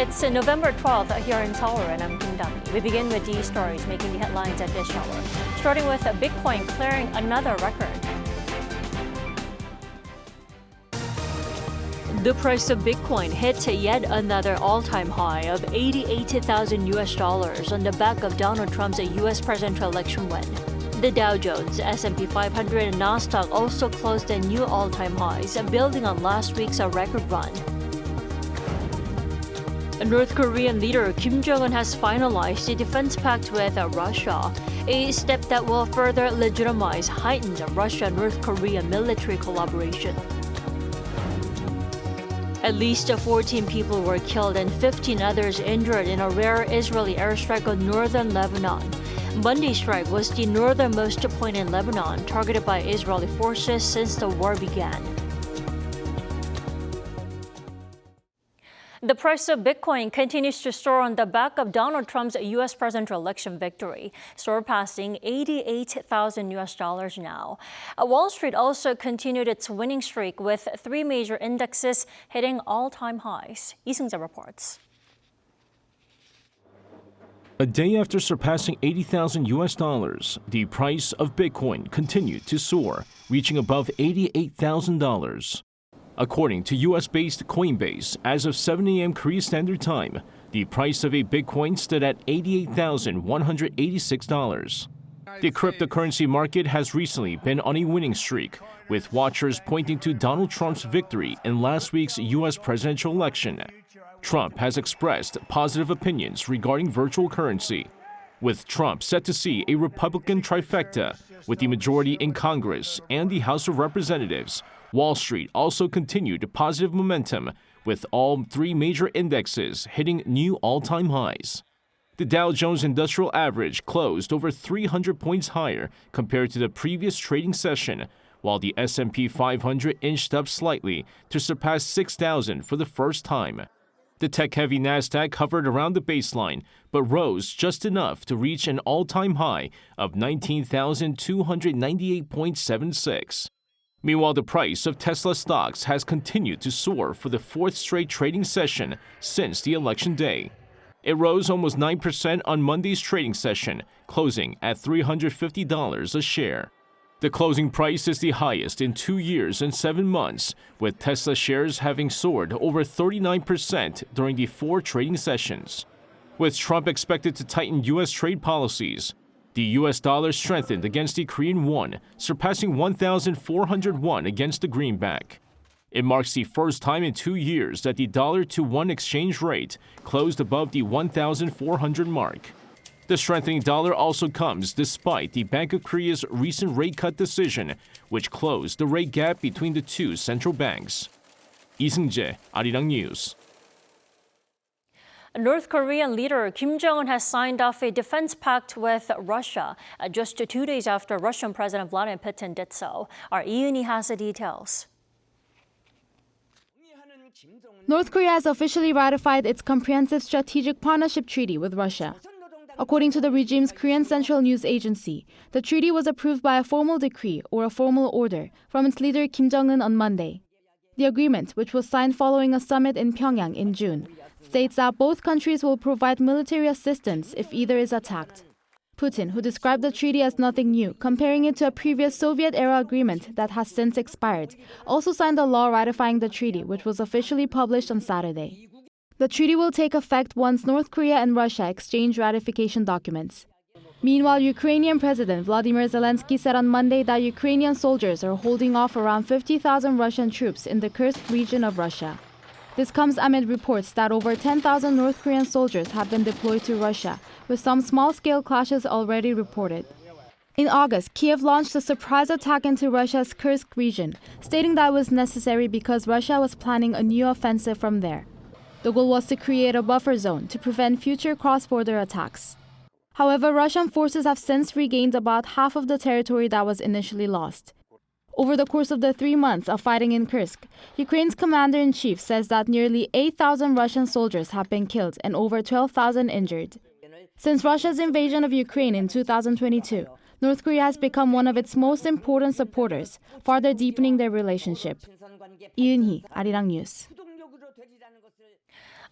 It's November 12th here in Seoul, and I'm Kim Dami. We begin with these stories making the headlines at this hour. Starting with Bitcoin clearing another record. The price of Bitcoin hit yet another all-time high of $88,000 on the back of Donald Trump's U.S. presidential election win. The Dow Jones, S&P 500, and Nasdaq also closed at new all-time highs, building on last week's record run. North Korean leader Kim Jong-un has finalized a defense pact with Russia, a step that will further legitimize heightened Russia-North Korea military collaboration. At least 14 people were killed and 15 others injured in a rare Israeli airstrike on northern Lebanon. Monday's strike was the northernmost point in Lebanon targeted by Israeli forces since the war began. The price of Bitcoin continues to soar on the back of Donald Trump's U.S. presidential election victory, surpassing $88,000 now. Wall Street also continued its winning streak with three major indexes hitting all-time highs. Lee Seung-jae reports. A day after surpassing $80,000, the price of Bitcoin continued to soar, reaching above $88,000. According to U.S.-based Coinbase, as of 7 a.m. Korea Standard Time, the price of a Bitcoin stood at $88,186. The cryptocurrency market has recently been on a winning streak, with watchers pointing to Donald Trump's victory in last week's U.S. presidential election. Trump has expressed positive opinions regarding virtual currency, with Trump set to see a Republican trifecta with the majority in Congress and the House of Representatives. Wall Street also continued positive momentum, with all three major indexes hitting new all-time highs. The Dow Jones Industrial Average closed over 300 points higher compared to the previous trading session, while the S&P 500 inched up slightly to surpass 6,000 for the first time. The tech-heavy Nasdaq hovered around the baseline, but rose just enough to reach an all-time high of 19,298.76. Meanwhile, the price of Tesla stocks has continued to soar for the fourth straight trading session since the election day. It rose almost 9% on Monday's trading session, closing at $350 a share. The closing price is the highest in 2 years and 7 months, with Tesla shares having soared over 39% during the 4 trading sessions. With Trump expected to tighten U.S. trade policies, the U.S. dollar strengthened against the Korean won, surpassing 1,400 won against the greenback. It marks the first time in 2 years that the dollar-to-won exchange rate closed above the 1,400 mark. The strengthening dollar also comes despite the Bank of Korea's recent rate cut decision, which closed the rate gap between the two central banks. Lee Seung-jae, Arirang News. North Korean leader Kim Jong-un has signed off a defense pact with Russia just 2 days after Russian President Vladimir Putin did so. Our Iuni has the details. North Korea has officially ratified its Comprehensive Strategic Partnership Treaty with Russia. According to the regime's Korean Central News Agency, the treaty was approved by a formal decree or a formal order from its leader Kim Jong-un on Monday. The agreement, which was signed following a summit in Pyongyang in June, states that both countries will provide military assistance if either is attacked. Putin, who described the treaty as nothing new, comparing it to a previous Soviet-era agreement that has since expired, also signed a law ratifying the treaty, which was officially published on Saturday. The treaty will take effect once North Korea and Russia exchange ratification documents. Meanwhile, Ukrainian President Vladimir Zelensky said on Monday that Ukrainian soldiers are holding off around 50,000 Russian troops in the Kursk region of Russia. This comes amid reports that over 10,000 North Korean soldiers have been deployed to Russia, with some small-scale clashes already reported. In August, Kiev launched a surprise attack into Russia's Kursk region, stating that it was necessary because Russia was planning a new offensive from there. The goal was to create a buffer zone to prevent future cross-border attacks. However, Russian forces have since regained about half of the territory that was initially lost. Over the course of the 3 months of fighting in Kursk, Ukraine's commander-in-chief says that nearly 8,000 Russian soldiers have been killed and over 12,000 injured. Since Russia's invasion of Ukraine in 2022, North Korea has become one of its most important supporters, further deepening their relationship. Lee Eun-hee, Arirang News.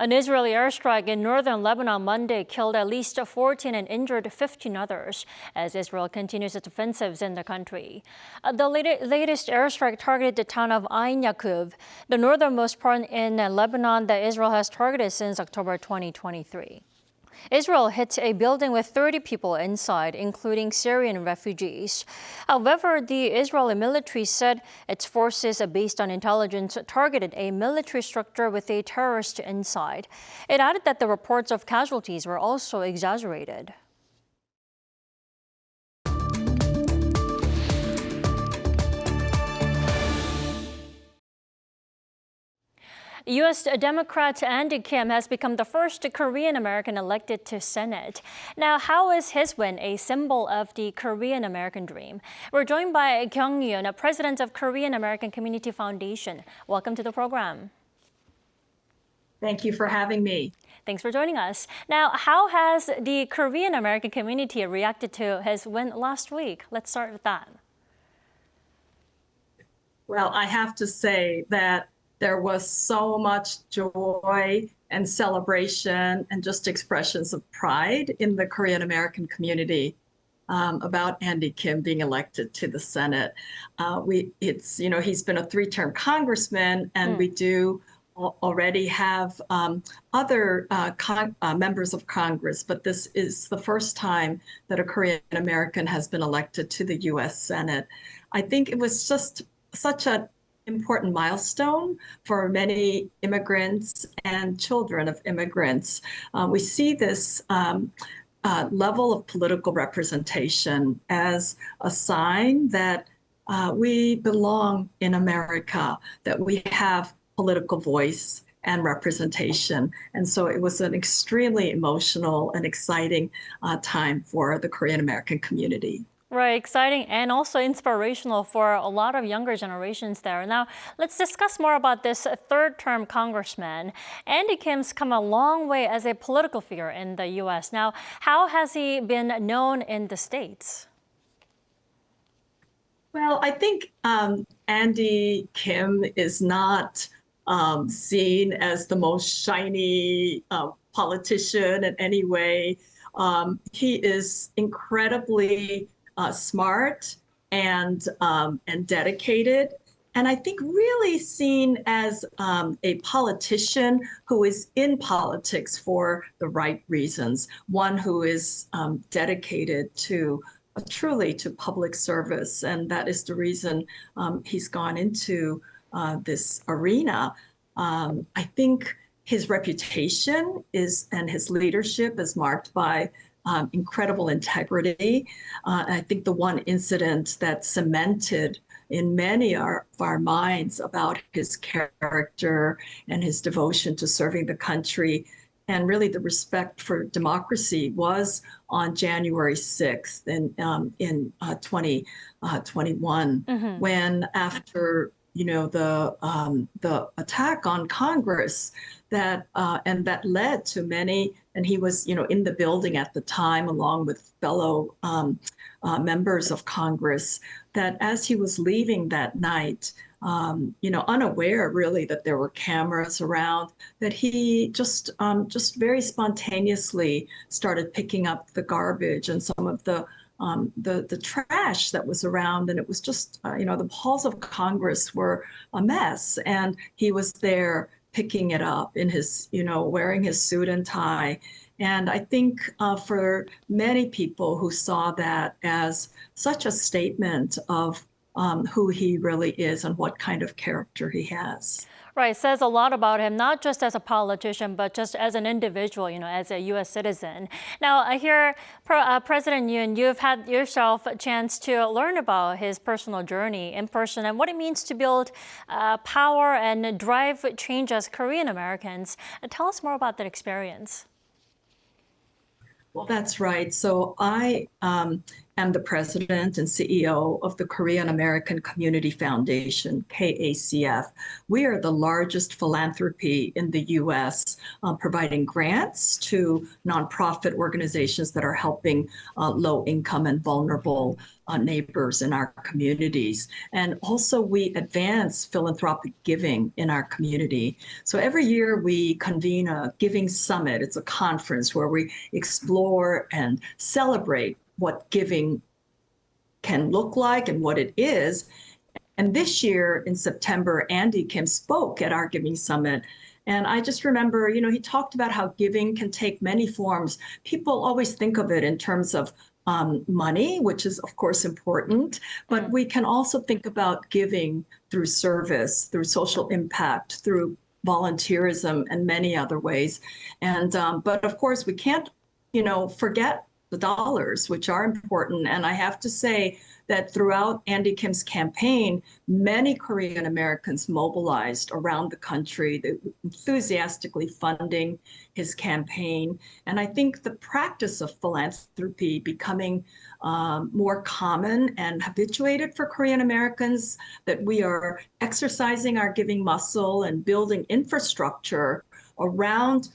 An Israeli airstrike in northern Lebanon Monday killed at least 14 and injured 15 others as Israel continues its offensives in the country. The latest airstrike targeted the town of Ain Yaakov, the northernmost part in Lebanon that Israel has targeted since October 2023. Israel hit a building with 30 people inside, including Syrian refugees. However, the Israeli military said its forces, based on intelligence, targeted a military structure with a terrorist inside. It added that the reports of casualties were also exaggerated. U.S. Democrat Andy Kim has become the first Korean American elected to Senate. Now, how is his win a symbol of the Korean American dream? We're joined by Kyung-yeon, president of Korean American Community Foundation. Welcome to the program. Thank you for having me. Thanks for joining us. Now, how has the Korean American community reacted to his win last week? Let's start with that. Well, I have to say that there was so much joy and celebration and just expressions of pride in the Korean American community about Andy Kim being elected to the Senate. He's been a three-term congressman, and we do already have other members of Congress, but this is the first time that a Korean American has been elected to the U.S. Senate. I think it was just such an important milestone for many immigrants and children of immigrants. We see this level of political representation as a sign that we belong in America, that we have political voice and representation. And so it was an extremely emotional and exciting time for the Korean American community. Right, exciting and also inspirational for a lot of younger generations there. Now, let's discuss more about this third-term congressman. Andy Kim's come a long way as a political figure in the U.S. Now, how has he been known in the States? Well, I think Andy Kim is not seen as the most shiny politician in any way. He is incredibly smart and dedicated, and I think really seen as a politician who is in politics for the right reasons, one who is dedicated to truly to public service, and that is the reason he's gone into this arena. I think his reputation and his leadership is marked by incredible integrity. I think the one incident that cemented in many of our minds about his character and his devotion to serving the country and really the respect for democracy was on January 6th in 2021, when after the attack on Congress that led to many, and he was in the building at the time along with fellow members of Congress, that as he was leaving that night, unaware really that there were cameras around, that he just very spontaneously started picking up the garbage and some of the trash that was around, and it was just the halls of Congress were a mess, and he was there picking it up in his wearing his suit and tie. And I think for many people who saw that as such a statement of who he really is and what kind of character he has. Right, says a lot about him, not just as a politician, but just as an individual, as a U.S. citizen. Now, I hear President Yoon, you've had yourself a chance to learn about his personal journey in person and what it means to build power and drive change as Korean Americans. Tell us more about that experience. Well, that's right. So I am the president and CEO of the Korean American Community Foundation, KACF. We are the largest philanthropy in the U.S., providing grants to nonprofit organizations that are helping low-income and vulnerable neighbors in our communities. And also we advance philanthropic giving in our community. So every year we convene a giving summit. It's a conference where we explore and celebrate what giving can look like and what it is. And this year in September, Andy Kim spoke at our Giving Summit. And I just remember, he talked about how giving can take many forms. People always think of it in terms of money, which is of course important, but we can also think about giving through service, through social impact, through volunteerism, and many other ways. And but of course we can't, forget the dollars, which are important. And I have to say that throughout Andy Kim's campaign, many Korean Americans mobilized around the country, enthusiastically funding his campaign. And I think the practice of philanthropy becoming more common and habituated for Korean Americans, that we are exercising our giving muscle and building infrastructure around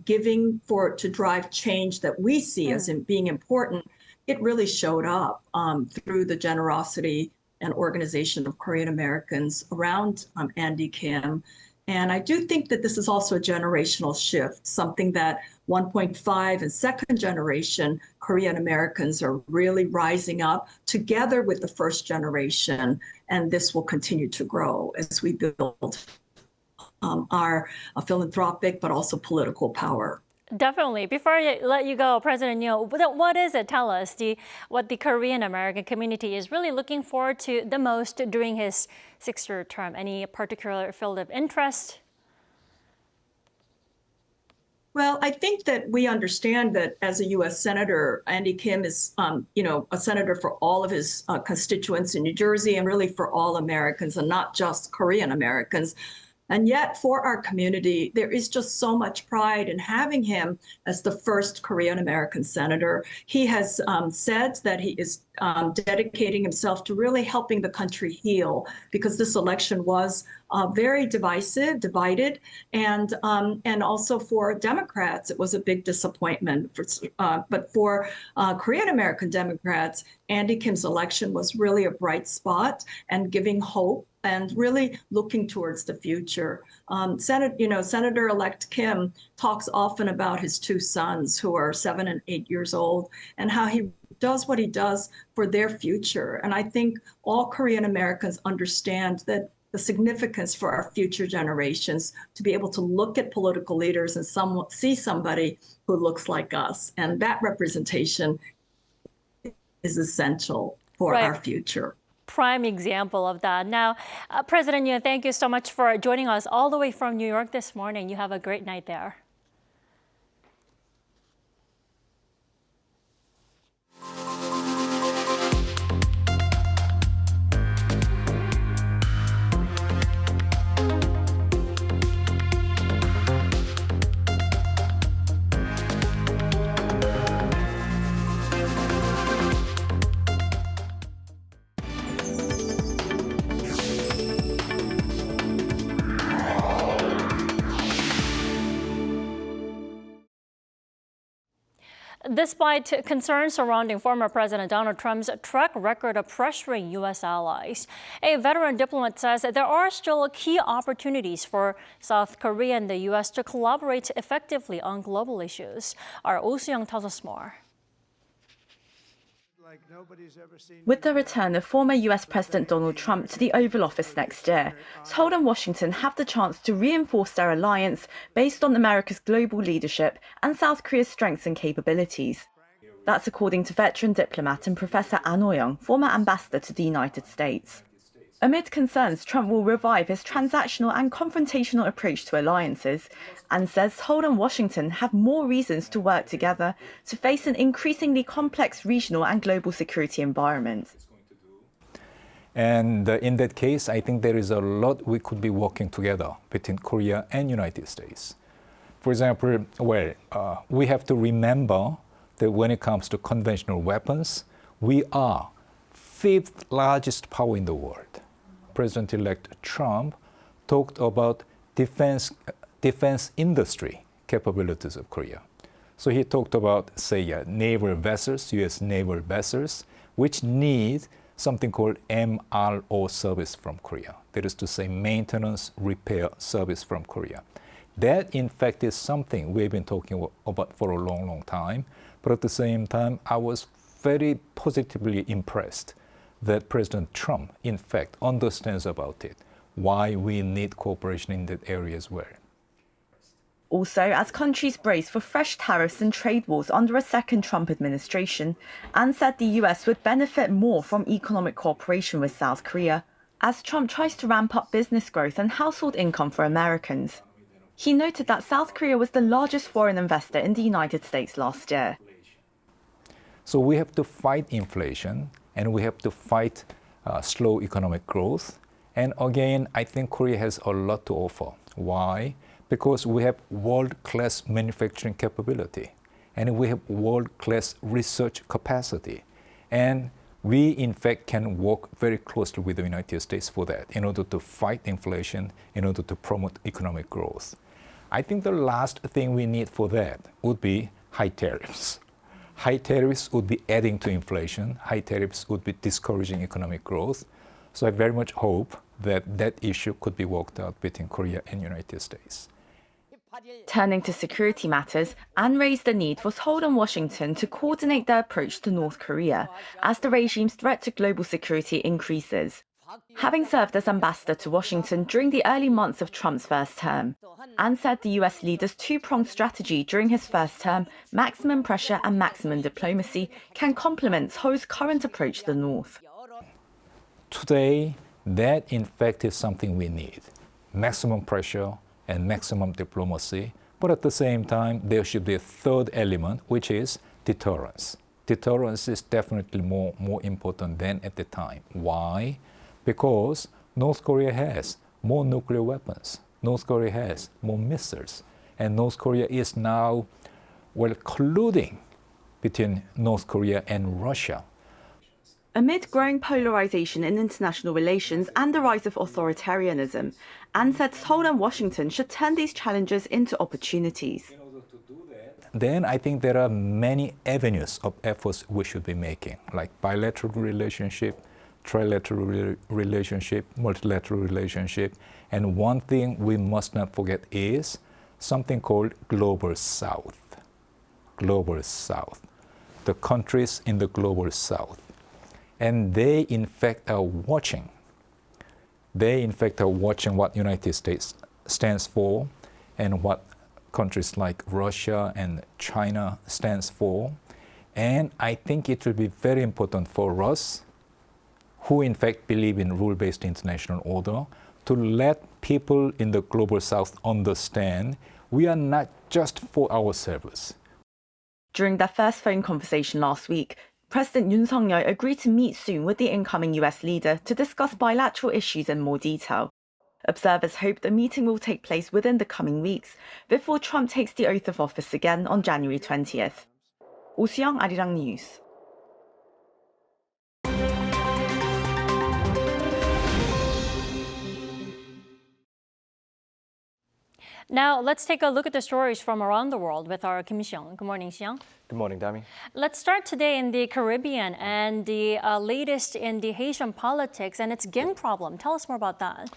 giving to drive change that we see as being important. It really showed up through the generosity and organization of Korean Americans around Andy Kim. And I do think that this is also a generational shift, something that 1.5 and second generation Korean Americans are really rising up together with the first generation. And this will continue to grow as we build our philanthropic, but also political power. Definitely. Before I let you go, President Yo, what is it? Tell us what the Korean American community is really looking forward to the most during his 6-year term. Any particular field of interest? Well, I think that we understand that as a U.S. Senator, Andy Kim is, a senator for all of his constituents in New Jersey and really for all Americans and not just Korean Americans. And yet for our community, there is just so much pride in having him as the first Korean American senator. He has said that he is dedicating himself to really helping the country heal, because this election was very divided, and also for Democrats, it was a big disappointment. But for Korean American Democrats, Andy Kim's election was really a bright spot and giving hope and really looking towards the future. Senator-elect Kim talks often about his 2 sons who are 7 and 8 years old and how he does what he does for their future. And I think all Korean Americans understand that the significance for our future generations to be able to look at political leaders and see somebody who looks like us. And that representation is essential for our future. Prime example of that. Now, President Yoon, thank you so much for joining us all the way from New York this morning. You have a great night there. Despite concerns surrounding former President Donald Trump's track record of pressuring U.S. allies, a veteran diplomat says that there are still key opportunities for South Korea and the U.S. to collaborate effectively on global issues. Our Oh Soo-young tells us more. With the return of former US President Donald Trump to the Oval Office next year, Seoul and Washington have the chance to reinforce their alliance based on America's global leadership and South Korea's strengths and capabilities. That's according to veteran diplomat and Professor Ahn Ho-young, former ambassador to the United States. Amid concerns Trump will revive his transactional and confrontational approach to alliances, and says Seoul and Washington have more reasons to work together to face an increasingly complex regional and global security environment. And in that case, I think there is a lot we could be working together between Korea and United States. For example, we have to remember that when it comes to conventional weapons, We are fifth largest power in the world. President-elect Trump talked about defense industry capabilities of Korea. So he talked about, say, naval vessels, U.S. naval vessels, which need something called MRO service from Korea. That is to say, maintenance, repair service from Korea. That, in fact, is something we've been talking about for a long, long time. But at the same time, I was very positively impressed that President Trump, in fact, understands about it, why we need cooperation in that area as well. Also, as countries brace for fresh tariffs and trade wars under a second Trump administration, Ahn said the US would benefit more from economic cooperation with South Korea, as Trump tries to ramp up business growth and household income for Americans. He noted that South Korea was the largest foreign investor in the United States last year. So we have to fight inflation, and we have to fight slow economic growth. And again, I think Korea has a lot to offer. Why? Because we have world-class manufacturing capability, and we have world-class research capacity. And we, in fact, can work very closely with the United States for that, in order to fight inflation, in order to promote economic growth. I think the last thing we need for that would be high tariffs. High tariffs would be adding to inflation. High tariffs would be discouraging economic growth. So I very much hope that that issue could be worked out between Korea and United States. Turning to security matters, Ahn raised the need for Seoul and Washington to coordinate their approach to North Korea as the regime's threat to global security increases. Having served as ambassador to Washington during the early months of Trump's first term, Ahn said the US leader's two-pronged strategy during his first term, maximum pressure and maximum diplomacy, can complement Seoul's current approach to the North. Today, that in fact is something we need. Maximum pressure and maximum diplomacy, but at the same time, there should be a third element, which is deterrence. Deterrence is definitely more important than at the time. Why? Because North Korea has more nuclear weapons. North Korea has more missiles. And North Korea is now, colluding between North Korea and Russia. Amid growing polarization in international relations and the rise of authoritarianism, Ahn said Seoul and Washington should turn these challenges into opportunities. Then I think there are many avenues of efforts we should be making, like bilateral relationship, trilateral relationship, multilateral relationship. And one thing we must not forget is something called Global South. Global South. The countries in the Global South. And they, in fact, are watching. They, in fact, are watching what United States stands for and what countries like Russia and China stands for. And I think it will be very important for us, who in fact believe in rule-based international order, to let people in the Global South understand we are not just for ourselves. During their first phone conversation last week, President Yoon Suk-yeol agreed to meet soon with the incoming US leader to discuss bilateral issues in more detail. Observers hope the meeting will take place within the coming weeks before Trump takes the oath of office again on January 20th. Oh Soo-young, Arirang News. Now, let's take a look at the stories from around the world with our Kim Seong. Good morning, Seong. Good morning, Dami. Let's start today in the Caribbean and the latest in the Haitian politics and its gang problem. Tell us more about that.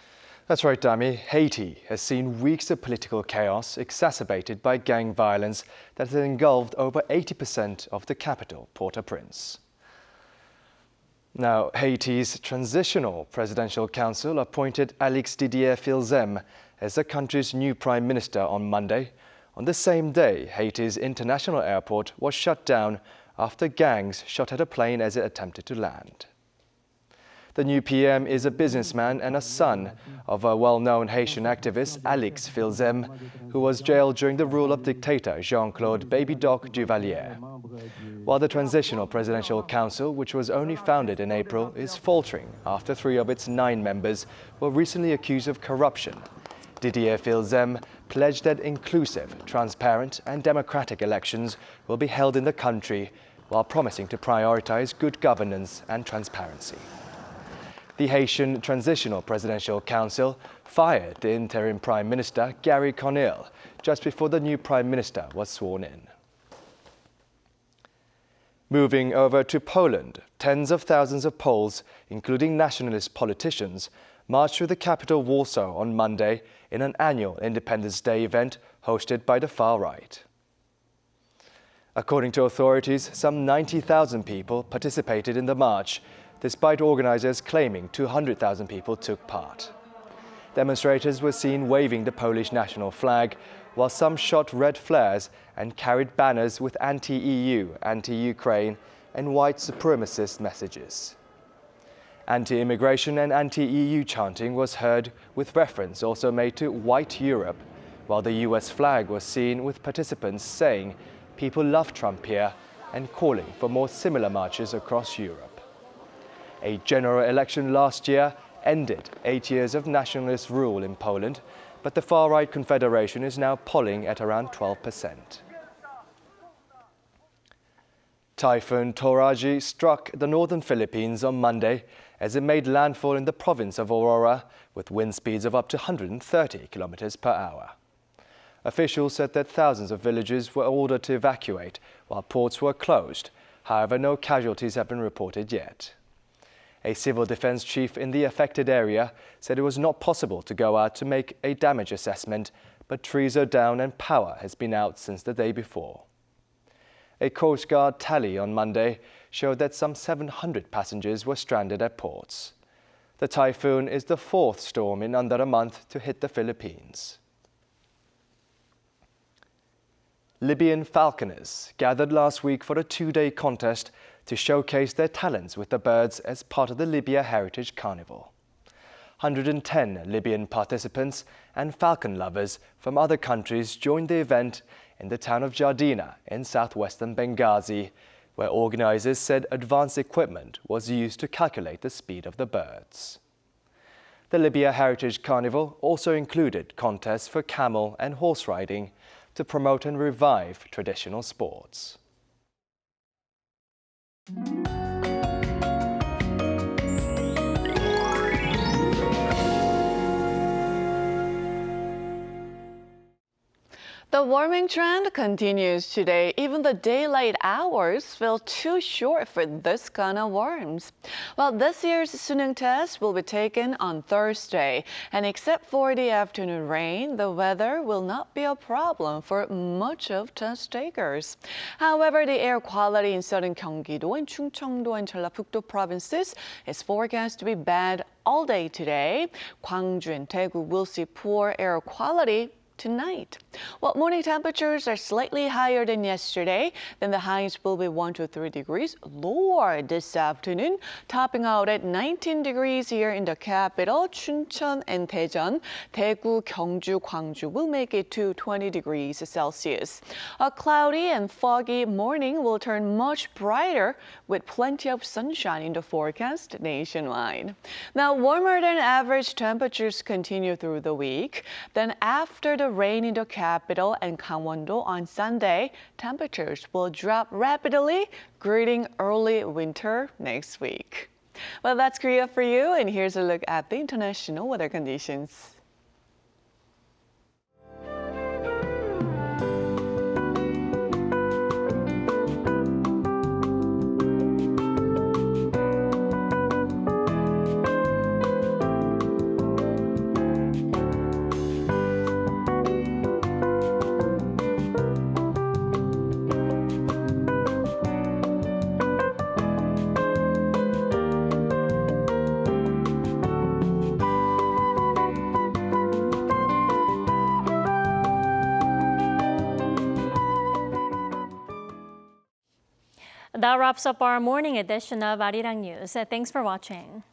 That's right, Dami. Haiti has seen weeks of political chaos exacerbated by gang violence that has engulfed over 80% of the capital, Port-au-Prince. Now, Haiti's Transitional Presidential Council appointed Alex Didier Filzem as the country's new prime minister on Monday. On the same day, Haiti's international airport was shut down after gangs shot at a plane as it attempted to land. The new PM is a businessman and a son of a well-known Haitian activist, Alex Filzem, who was jailed during the rule of dictator Jean-Claude Baby Doc Duvalier. While the Transitional Presidential Council, which was only founded in April, is faltering after 3 of its 9 members were recently accused of corruption, Didier Filzem pledged that inclusive, transparent and democratic elections will be held in the country while promising to prioritize good governance and transparency. The Haitian Transitional Presidential Council fired the interim Prime Minister Gary Conille just before the new Prime Minister was sworn in. Moving over to Poland, tens of thousands of Poles, including nationalist politicians, marched through the capital Warsaw on Monday in an annual Independence Day event hosted by the far right. According to authorities, some 90,000 people participated in the march, despite organizers claiming 200,000 people took part. Demonstrators were seen waving the Polish national flag, while some shot red flares and carried banners with anti-EU, anti-Ukraine, and white supremacist messages. Anti-immigration and anti-EU chanting was heard, with reference also made to White Europe, while the US flag was seen with participants saying, "People love Trump here," and calling for more similar marches across Europe. A general election last year ended 8 years of nationalist rule in Poland, but the far-right confederation is now polling at around 12%. Typhoon Toraji struck the northern Philippines on Monday as it made landfall in the province of Aurora with wind speeds of up to 130 kilometers per hour. Officials said that thousands of villages were ordered to evacuate while ports were closed. However, no casualties have been reported yet. A civil defense chief in the affected area said it was not possible to go out to make a damage assessment, but trees are down and power has been out since the day before. A Coast Guard tally on Monday showed that some 700 passengers were stranded at ports. The typhoon is the fourth storm in under a month to hit the Philippines. Libyan falconers gathered last week for a two-day contest to showcase their talents with the birds as part of the Libya Heritage Carnival. 110 Libyan participants and falcon lovers from other countries joined the event in the town of Jardina in southwestern Benghazi, where organizers said advanced equipment was used to calculate the speed of the birds. The Libya Heritage Carnival also included contests for camel and horse riding to promote and revive traditional sports. The warming trend continues today. Even the daylight hours feel too short for this kind of warmth. Well, this year's Suneung test will be taken on Thursday, and except for the afternoon rain, the weather will not be a problem for much of test takers. However, the air quality in southern Gyeonggi-do and Chungcheongdo and Jeollabuk-do provinces is forecast to be bad all day today. Gwangju and Daegu will see poor air quality tonight. Well, morning temperatures are slightly higher than yesterday. Then the highs will be 1 to 3 degrees lower this afternoon, topping out at 19 degrees here in the capital, Chuncheon and Daejeon. Daegu, Gyeongju, Gwangju will make it to 20 degrees Celsius. A cloudy and foggy morning will turn much brighter with plenty of sunshine in the forecast nationwide. Now, warmer than average temperatures continue through the week. Then after the rain in the capital and Gangwon-do on Sunday, temperatures will drop rapidly, greeting early winter next week. Well, that's Korea for you, and here's a look at the international weather conditions. That wraps up our morning edition of Arirang News. Thanks for watching.